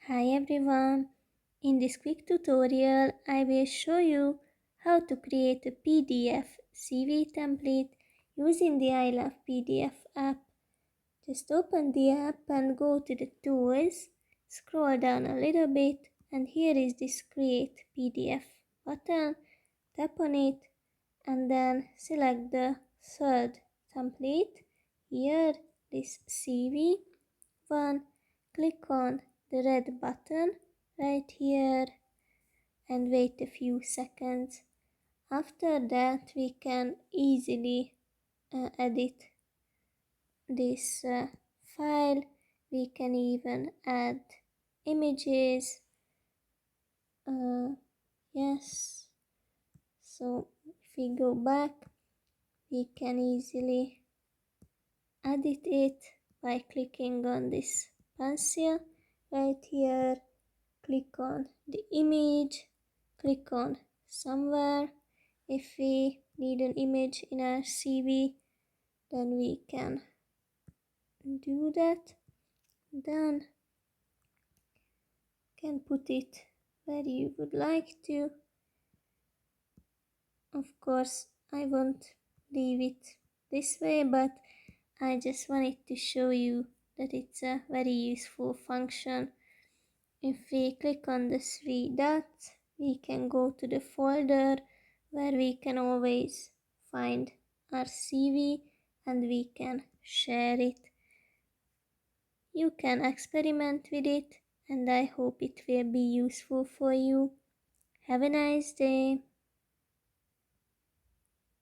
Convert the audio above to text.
Hi everyone! In this quick tutorial, I will show you how to create a PDF CV template using the ILovePDF app. Just open the app and go to the tools, scroll down a little bit, and here is this Create PDF button. Tap on it and then select the third template. Here, this CV one. Click on the red button right here and wait a few seconds. After that, we can easily edit this file. We can even add images. Yes, so if we go back, we can easily edit it by clicking on this pencil right here. Click on the image, click on somewhere. If we need an image in our CV, then we can do that. Then can put it where you would like to. Of course, I won't leave it this way, but I just wanted to show you that it's a very useful function. If we click on the three dots, we can go to the folder where we can always find our CV and we can share it. You can experiment with it and I hope it will be useful for you. Have a nice day.